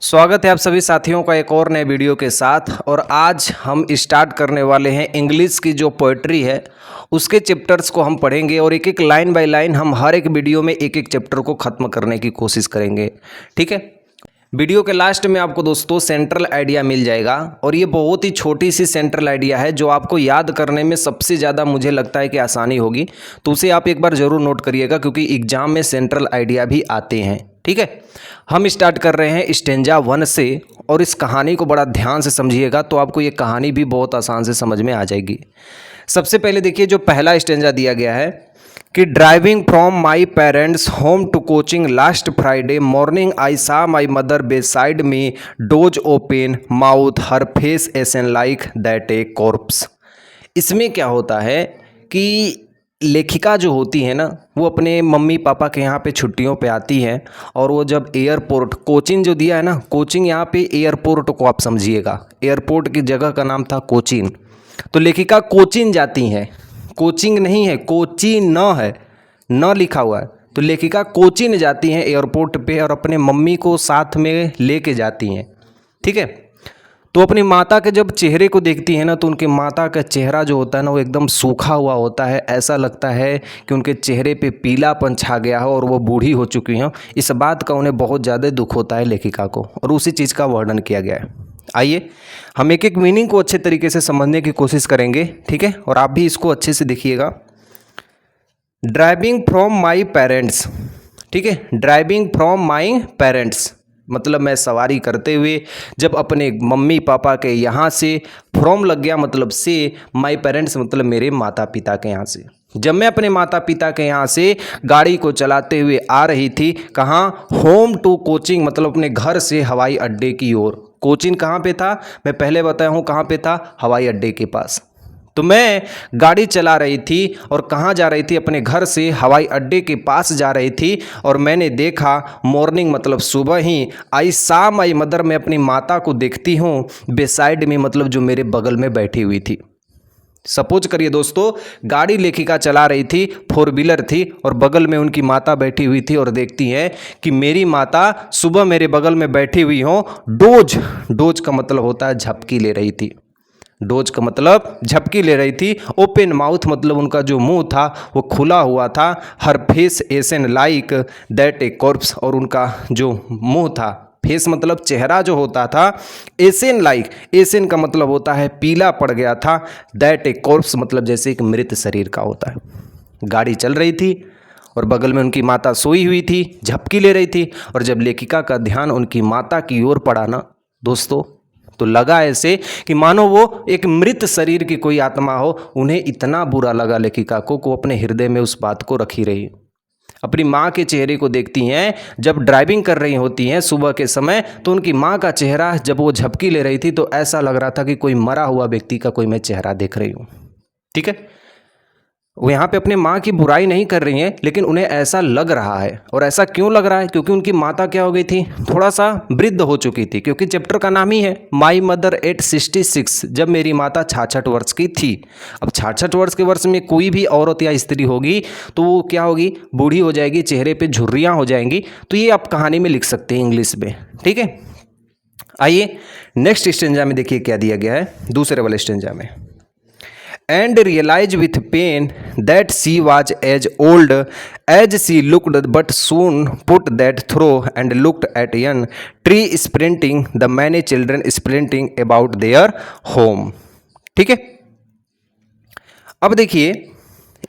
स्वागत है आप सभी साथियों का एक और नए वीडियो के साथ। और आज हम स्टार्ट करने वाले हैं इंग्लिश की जो पोएट्री है उसके चैप्टर्स को हम पढ़ेंगे और एक एक लाइन बाय लाइन हम हर एक वीडियो में एक एक चैप्टर को ख़त्म करने की कोशिश करेंगे। ठीक है, वीडियो के लास्ट में आपको दोस्तों सेंट्रल आइडिया मिल जाएगा और ये बहुत ही छोटी सी सेंट्रल आइडिया है जो आपको याद करने में सबसे ज़्यादा मुझे लगता है कि आसानी होगी, तो उसे आप एक बार ज़रूर नोट करिएगा क्योंकि एग्जाम में सेंट्रल आइडिया भी आते हैं। ठीक है, हम स्टार्ट कर रहे हैं स्टेंजा 1 से और इस कहानी को बड़ा ध्यान से समझिएगा तो आपको ये कहानी भी बहुत आसान से समझ में आ जाएगी। सबसे पहले देखिए जो पहला स्टेंजा दिया गया है कि driving from my parents home to coaching last Friday morning I saw my mother beside me doze open mouth her face ashen like that a corpse. इसमें क्या होता है कि लेखिका जो होती है ना वो अपने मम्मी पापा के यहाँ पे छुट्टियों पे आती है और वो जब एयरपोर्ट कोचिन जो दिया है ना, कोचिंग यहाँ पे एयरपोर्ट को आप समझिएगा, एयरपोर्ट की जगह का नाम था कोचिन। तो लेखिका कोचिन जाती हैं, कोचिंग नहीं है, कोचिन न है, न लिखा हुआ है। तो लेखिका कोचिन जाती हैं एयरपोर्ट पे और अपने मम्मी को साथ में लेके जाती हैं। ठीक है, तो अपनी माता के जब चेहरे को देखती है ना तो उनके माता का चेहरा जो होता है ना वो एकदम सूखा हुआ होता है। ऐसा लगता है कि उनके चेहरे पे पीलापन छा गया हो और वो बूढ़ी हो चुकी हैं। इस बात का उन्हें बहुत ज़्यादा दुख होता है लेखिका को और उसी चीज़ का वर्णन किया गया है। आइए हम एक एक मीनिंग को अच्छे तरीके से समझने की कोशिश करेंगे। ठीक है, और आप भी इसको अच्छे से देखिएगा। ड्राइविंग फ्रॉम माई पेरेंट्स, ठीक है, ड्राइविंग फ्रॉम माई पेरेंट्स मतलब मैं सवारी करते हुए जब अपने मम्मी पापा के यहाँ से, फ्रॉम लग गया मतलब से, माई पेरेंट्स मतलब मेरे माता पिता के यहाँ से, जब मैं अपने माता पिता के यहाँ से गाड़ी को चलाते हुए आ रही थी, कहाँ, होम टू कोचिंग मतलब अपने घर से हवाई अड्डे की ओर। कोचिंग कहाँ पे था, मैं पहले बताया हूँ कहाँ पे था, हवाई अड्डे के पास। तो मैं गाड़ी चला रही थी और कहाँ जा रही थी, अपने घर से हवाई अड्डे के पास जा रही थी और मैंने देखा, मॉर्निंग मतलब सुबह ही, आई सा माई मदर मैं अपनी माता को देखती हूँ, बेसाइड में मतलब जो मेरे बगल में बैठी हुई थी। सपोज करिए दोस्तों गाड़ी लेखिका चला रही थी, 4 व्हीलर थी और बगल में उनकी माता बैठी हुई थी और देखती हैं कि मेरी माता सुबह मेरे बगल में बैठी हुई हो, डोज, डोज का मतलब होता है झपकी ले रही थी, डोज का मतलब झपकी ले रही थी। ओपन माउथ मतलब उनका जो मुंह था वो खुला हुआ था। Her face ashen like that a corpse और उनका जो मुंह था, फेस मतलब चेहरा जो होता था, एसन लाइक, एसन का मतलब होता है पीला पड़ गया था, दैट ए कॉर्प्स मतलब जैसे एक मृत शरीर का होता है। गाड़ी चल रही थी और बगल में उनकी माता सोई हुई थी, झपकी ले रही थी और जब लेखिका का ध्यान उनकी माता की ओर पड़ा ना दोस्तों तो लगा ऐसे कि मानो वो एक मृत शरीर की कोई आत्मा हो। उन्हें इतना बुरा लगा लेखिका को अपने हृदय में उस बात को रखी रही। अपनी माँ के चेहरे को देखती हैं जब ड्राइविंग कर रही होती हैं सुबह के समय, तो उनकी माँ का चेहरा जब वो झपकी ले रही थी तो ऐसा लग रहा था कि कोई मरा हुआ व्यक्ति का कोई मैं चेहरा देख रही हूँ। ठीक है, वो यहाँ पे अपने माँ की बुराई नहीं कर रही हैं लेकिन उन्हें ऐसा लग रहा है। और ऐसा क्यों लग रहा है, क्योंकि उनकी माता क्या हो गई थी, थोड़ा सा वृद्ध हो चुकी थी। क्योंकि चैप्टर का नाम ही है माई मदर एट 66, जब मेरी माता 66 वर्ष की थी। अब 66 वर्ष के वर्ष में कोई भी औरत या स्त्री होगी तो वो क्या होगी, बूढ़ी हो जाएगी, चेहरे पर झुर्रियाँ हो जाएंगी। तो ये आप कहानी में लिख सकते हैं इंग्लिश में। ठीक है, आइए नेक्स्ट स्टेंजा में देखिए क्या दिया गया है दूसरे वाले स्टेंजा में। And realized with pain that she was as old as she looked, but soon put that through and looked at a tree sprinting, the many children sprinting about their home. ठीक है, अब देखिए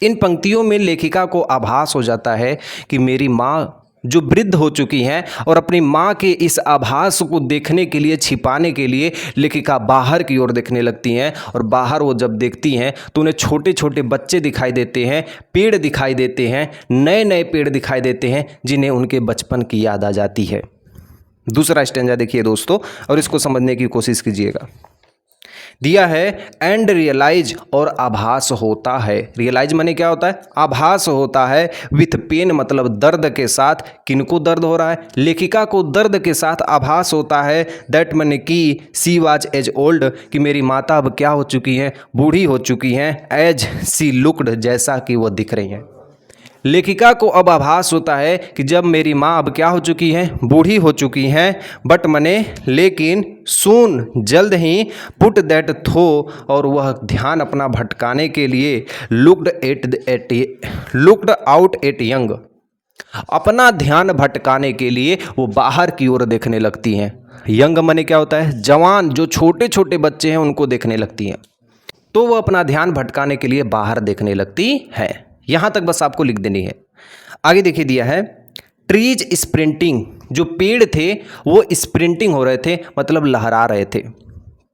इन पंक्तियों में लेखिका को आभास हो जाता है कि मेरी माँ जो वृद्ध हो चुकी हैं और अपनी माँ के इस आभास को देखने के लिए, छिपाने के लिए लेखिका बाहर की ओर देखने लगती हैं। और बाहर वो जब देखती हैं तो उन्हें छोटे छोटे बच्चे दिखाई देते हैं, पेड़ दिखाई देते हैं, नए नए पेड़ दिखाई देते हैं जिन्हें उनके बचपन की याद आ जाती है। दूसरा स्टेंजा देखिए दोस्तों और इसको समझने की कोशिश कीजिएगा। दिया है एंड रियलाइज और आभास होता है। रियलाइज माने क्या होता है, आभास होता है। विथ पेन मतलब दर्द के साथ, किनको दर्द हो रहा है, लेखिका को दर्द के साथ आभास होता है। दैट माने कि सी वाज एज ओल्ड कि मेरी माता अब क्या हो चुकी हैं, बूढ़ी हो चुकी हैं। एज सी लुक्ड जैसा कि वो दिख रही हैं। लेखिका को अब आभास होता है कि जब मेरी माँ अब क्या हो चुकी हैं, बूढ़ी हो चुकी हैं, बट मने लेकिन सून जल्द ही पुट दैट थो, और वह ध्यान अपना भटकाने के लिए लुक्ड आउट एट यंग, अपना ध्यान भटकाने के लिए वो बाहर की ओर देखने लगती हैं। यंग मने क्या होता है, जवान, जो छोटे छोटे बच्चे हैं उनको देखने लगती हैं। तो वो अपना ध्यान भटकाने के लिए बाहर देखने लगती है। यहां तक बस आपको लिख देनी है। आगे देखिए दिया है ट्रीज स्प्रिंटिंग, जो पेड़ थे वो स्प्रिंटिंग हो रहे थे, मतलब लहरा रहे थे।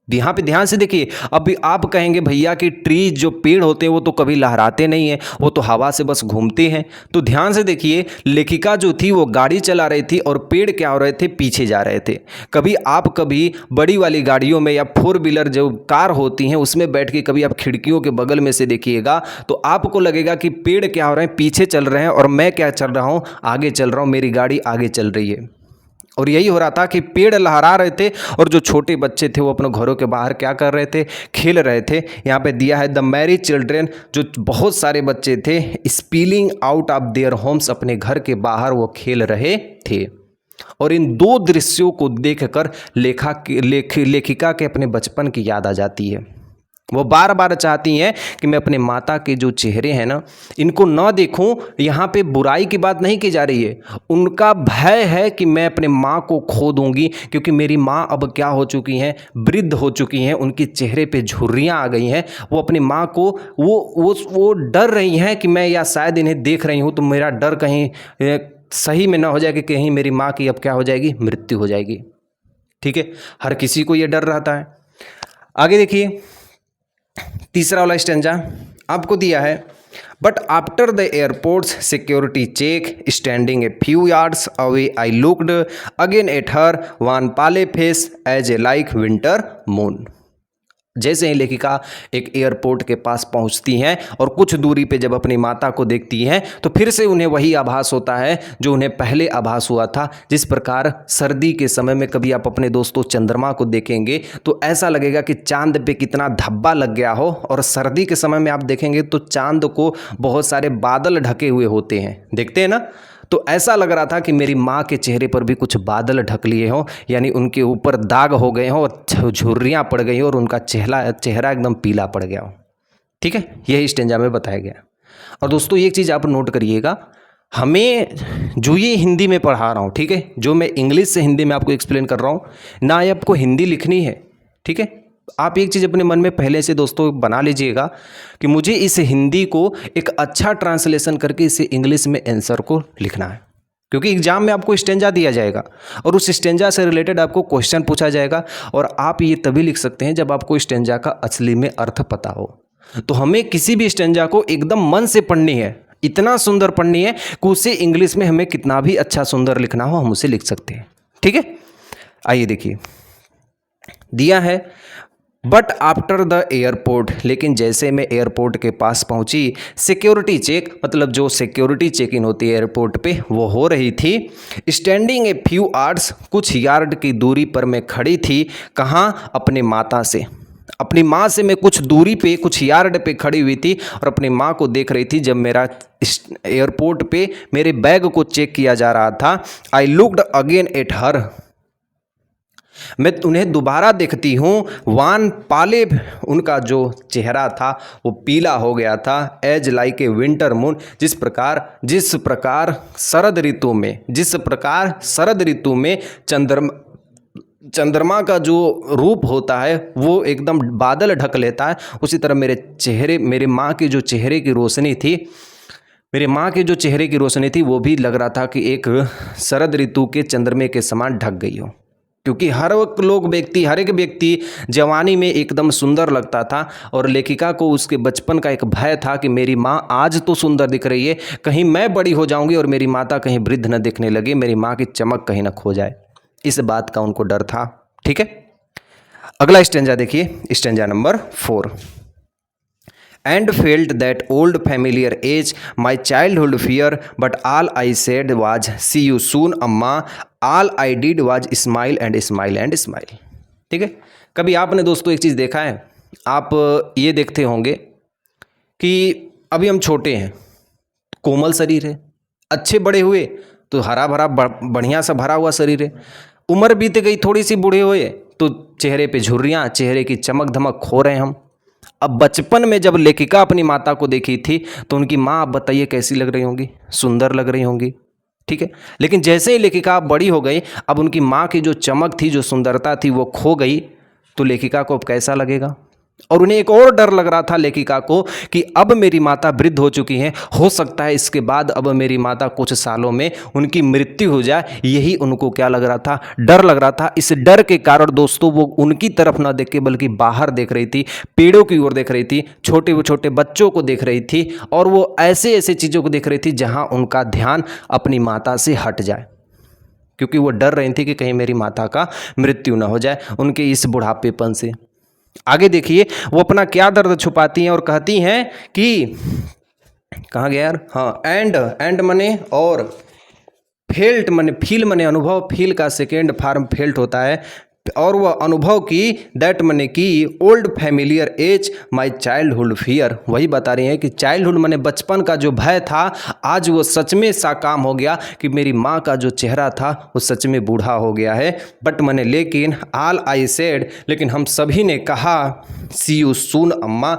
यहाँ पे ध्यान से देखिए, अभी आप कहेंगे भैया कि ट्रीज जो पेड़ होते हैं वो तो कभी लहराते नहीं हैं, वो तो हवा से बस घूमते हैं। तो ध्यान से देखिए, लेखिका जो थी वो गाड़ी चला रही थी और पेड़ क्या हो रहे थे, पीछे जा रहे थे। कभी बड़ी वाली गाड़ियों में या 4 व्हीलर जो कार होती हैं उसमें बैठ के कभी आप खिड़कियों के बगल में से देखिएगा तो आपको लगेगा कि पेड़ क्या हो रहे हैं, पीछे चल रहे हैं और मैं क्या चल रहा हूँ, आगे चल रहा हूँ, मेरी गाड़ी आगे चल रही है। और यही हो रहा था कि पेड़ लहरा रहे थे और जो छोटे बच्चे थे वो अपने घरों के बाहर क्या कर रहे थे, खेल रहे थे। यहाँ पे दिया है द मैरी चिल्ड्रेन, जो बहुत सारे बच्चे थे, spilling out of their homes, अपने घर के बाहर वो खेल रहे थे। और इन दो दृश्यों को देखकर लेखिका के अपने बचपन की याद आ जाती है। वो बार बार चाहती हैं कि मैं अपने माता के जो चेहरे हैं ना, इनको न देखूं। यहाँ पे बुराई की बात नहीं की जा रही है, उनका भय है कि मैं अपने माँ को खो दूंगी, क्योंकि मेरी माँ अब क्या हो चुकी हैं, वृद्ध हो चुकी हैं, उनके चेहरे पे झुर्रियाँ आ गई हैं। वो अपनी माँ को वो डर रही हैं कि मैं या शायद इन्हें देख रही हूँ तो मेरा डर कहीं सही में ना हो जाए कि कहीं मेरी माँ की अब क्या हो जाएगी, मृत्यु हो जाएगी। ठीक है, हर किसी को ये डर रहता है। आगे देखिए तीसरा वाला स्टेंजा आपको दिया है, but after the airport's security check standing a few yards away I looked again at her wan pale face as a like winter moon. जैसे ही लेखिका एक एयरपोर्ट के पास पहुंचती हैं और कुछ दूरी पे जब अपनी माता को देखती हैं तो फिर से उन्हें वही आभास होता है जो उन्हें पहले आभास हुआ था। जिस प्रकार सर्दी के समय में कभी आप अपने दोस्तों चंद्रमा को देखेंगे तो ऐसा लगेगा कि चांद पे कितना धब्बा लग गया हो, और सर्दी के समय में आप देखेंगे तो चांद को बहुत सारे बादल ढके हुए होते हैं, देखते हैं ना। तो ऐसा लग रहा था कि मेरी माँ के चेहरे पर भी कुछ बादल ढक लिए हों, यानी उनके ऊपर दाग हो गए हों और झुर्रियाँ पड़ गई हों और उनका चेहरा एकदम पीला पड़ गया हो। ठीक है, यही स्टेंजा में बताया गया। और दोस्तों एक चीज़ आप नोट करिएगा, हमें जो ये हिंदी में पढ़ा रहा हूँ, ठीक है, जो मैं इंग्लिश से हिंदी में आपको एक्सप्लेन कर रहा हूँ ना, ये आपको हिंदी लिखनी है। ठीक है, आप एक चीज़ अपने मन में पहले से दोस्तों बना लीजिएगा कि मुझे इस हिंदी को एक अच्छा ट्रांसलेशन करके इसे इंग्लिश में आंसर को लिखना है, क्योंकि एग्जाम में आपको स्टेंजा दिया जाएगा और उस स्टेंजा से रिलेटेड आपको क्वेश्चन पूछा जाएगा, और आप ये तभी लिख सकते हैं जब आपको स्टेंजा का असली में अर्थ पता हो। तो हमें किसी भी स्टेंजा को एकदम मन से पढ़नी है, इतना सुंदर पढ़नी है कि उसे इंग्लिश में हमें कितना भी अच्छा सुंदर लिखना हो हम उसे लिख सकते हैं। ठीक है, आइए देखिए दिया है, बट आफ्टर द एयरपोर्ट, लेकिन जैसे मैं एयरपोर्ट के पास पहुंची, सिक्योरिटी चेक, मतलब जो सिक्योरिटी चेक इन होती है एयरपोर्ट पे, वो हो रही थी। स्टैंडिंग ए फ्यू यार्ड्स, कुछ यार्ड की दूरी पर मैं खड़ी थी। कहाँ, अपने माता से, अपनी माँ से मैं कुछ दूरी पे, कुछ यार्ड पे खड़ी हुई थी और अपनी माँ को देख रही थी जब मेरा एयरपोर्ट पे मेरे बैग को चेक किया जा रहा था। आई लुक्ड अगेन एट हर, मैं उन्हें दोबारा देखती हूँ। वान पाले, उनका जो चेहरा था वो पीला हो गया था। Edge like a winter moon, जिस प्रकार शरद ऋतु में चंद्रमा का जो रूप होता है वो एकदम बादल ढक लेता है, उसी तरह मेरी माँ की जो चेहरे की रोशनी थी वो भी लग रहा था कि एक शरद ऋतु के चंद्रमे के समान ढक गई हो, क्योंकि हर एक व्यक्ति जवानी में एकदम सुंदर लगता था। और लेखिका को उसके बचपन का एक भय था कि मेरी माँ आज तो सुंदर दिख रही है, कहीं मैं बड़ी हो जाऊंगी और मेरी माता कहीं वृद्ध न दिखने लगे, मेरी माँ की चमक कहीं न खो जाए, इस बात का उनको डर था। ठीक है, अगला स्टेंजा देखिए, stanza number 4। And felt that old familiar ache my childhood fear, but all I said was see you soon Amma, all I did was smile and smile and smile. ठीक है, कभी आपने दोस्तों एक चीज़ देखा है, आप ये देखते होंगे कि अभी हम छोटे हैं, कोमल शरीर है, अच्छे बड़े हुए तो हरा भरा बढ़िया सा भरा हुआ शरीर है। उम्र बीत गई, थोड़ी सी बूढ़े हुए तो चेहरे पे झुर्रियाँ, चेहरे की चमक धमक खो रहे हैं हम। अब बचपन में जब लेखिका अपनी माता को देखी थी तो उनकी माँ, आप बताइए कैसी लग रही होंगी? सुंदर लग रही होंगी, ठीक है। लेकिन जैसे ही लेखिका बड़ी हो गई, अब उनकी माँ की जो चमक थी, जो सुंदरता थी, वो खो गई, तो लेखिका को अब कैसा लगेगा? और उन्हें एक और डर लग रहा था लेखिका को कि अब मेरी माता वृद्ध हो चुकी हैं, हो सकता है इसके बाद अब मेरी माता कुछ सालों में उनकी मृत्यु हो जाए। यही उनको क्या लग रहा था? डर लग रहा था। इस डर के कारण दोस्तों वो उनकी तरफ ना देख के बल्कि बाहर देख रही थी, पेड़ों की ओर देख रही थी, छोटे छोटे बच्चों को देख रही थी, और वो ऐसे ऐसे चीज़ों को देख रही थी जहाँ उनका ध्यान अपनी माता से हट जाए, क्योंकि वो डर रही थी कि कहीं मेरी माता का मृत्यु ना हो जाए उनके इस बुढ़ापेपन से। आगे देखिए वो अपना क्या दर्द छुपाती हैं और कहती हैं कि, कहाँ गया यार, हाँ, एंड मने और फेल्ट मने फील मने अनुभव, फील का सेकेंड फॉर्म फेल्ट होता है, और वह अनुभव की, दैट मने की old familiar edge my childhood fear. वही बता रही हैं कि चाइल्डहुड मने बचपन का जो भय था, आज वो सच में साकार हो गया कि मेरी माँ का जो चेहरा था वो सच में बूढ़ा हो गया है। बट मने लेकिन, ऑल आई सेड, लेकिन हम सभी ने कहा, सी यू सून अम्मा,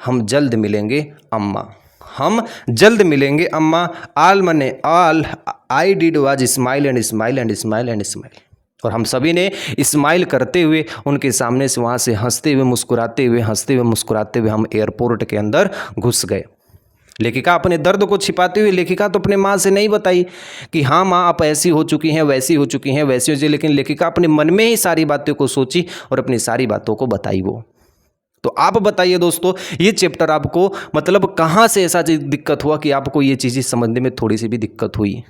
हम जल्द मिलेंगे अम्मा, हम जल्द मिलेंगे अम्मा। ऑल मने all I did was smile and smile and smile and smile, और हम सभी ने स्माइल करते हुए उनके सामने से वहाँ से हंसते हुए मुस्कुराते हुए हम एयरपोर्ट के अंदर घुस गए। लेखिका अपने दर्द को छिपाते हुए, लेखिका तो अपने माँ से नहीं बताई कि हाँ माँ आप ऐसी हो चुकी हैं, वैसी हो चुकी हैं, वैसी हो चुकी, लेकिन लेखिका अपने मन में ही सारी बातों को सोची और अपनी सारी बातों को बताई वो। तो आप बताइए दोस्तों, ये चैप्टर आपको मतलब कहाँ से ऐसा दिक्कत हुआ कि आपको ये चीज़ें समझने में थोड़ी सी भी दिक्कत हुई?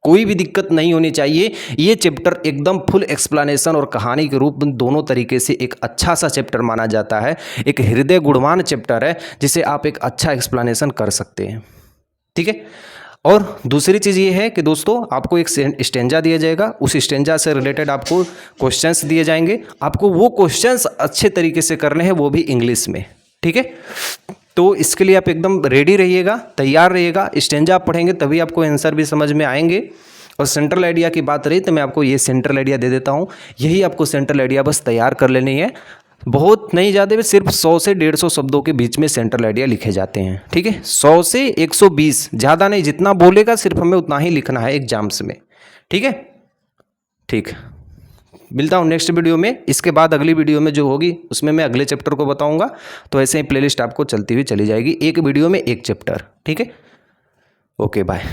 कोई भी दिक्कत नहीं होनी चाहिए। ये चैप्टर एकदम फुल एक्सप्लेनेशन और कहानी के रूप में दोनों तरीके से एक अच्छा सा चैप्टर माना जाता है। एक हृदय गुणवान चैप्टर है जिसे आप एक अच्छा एक्सप्लेनेशन कर सकते हैं, ठीक है। और दूसरी चीज़ ये है कि दोस्तों आपको एक स्टेंजा दिया जाएगा, उस स्टेंजा से रिलेटेड आपको क्वेश्चंस दिए जाएंगे, आपको वो क्वेश्चंस अच्छे तरीके से करने हैं, वो भी इंग्लिश में, ठीक है। तो इसके लिए आप एकदम रेडी रहिएगा, तैयार रहिएगा। स्टेंजा आप पढ़ेंगे तभी आपको आंसर भी समझ में आएंगे। और सेंट्रल आइडिया की बात रही तो मैं आपको ये सेंट्रल आइडिया दे देता हूँ। यही आपको सेंट्रल आइडिया बस तैयार कर लेनी है, बहुत नहीं ज़्यादा, सिर्फ 100 से 150 शब्दों के बीच में सेंट्रल आइडिया लिखे जाते हैं, ठीक है। 100 से 120, ज़्यादा नहीं, जितना बोलेगा सिर्फ हमें उतना ही लिखना है एग्जाम्स में, ठीक है। ठीक, मिलता हूँ नेक्स्ट वीडियो में। इसके बाद अगली वीडियो में जो होगी उसमें मैं अगले चैप्टर को बताऊंगा। तो ऐसे ही प्लेलिस्ट आपको चलती हुई चली जाएगी, एक वीडियो में एक चैप्टर, ठीक है। Okay bye.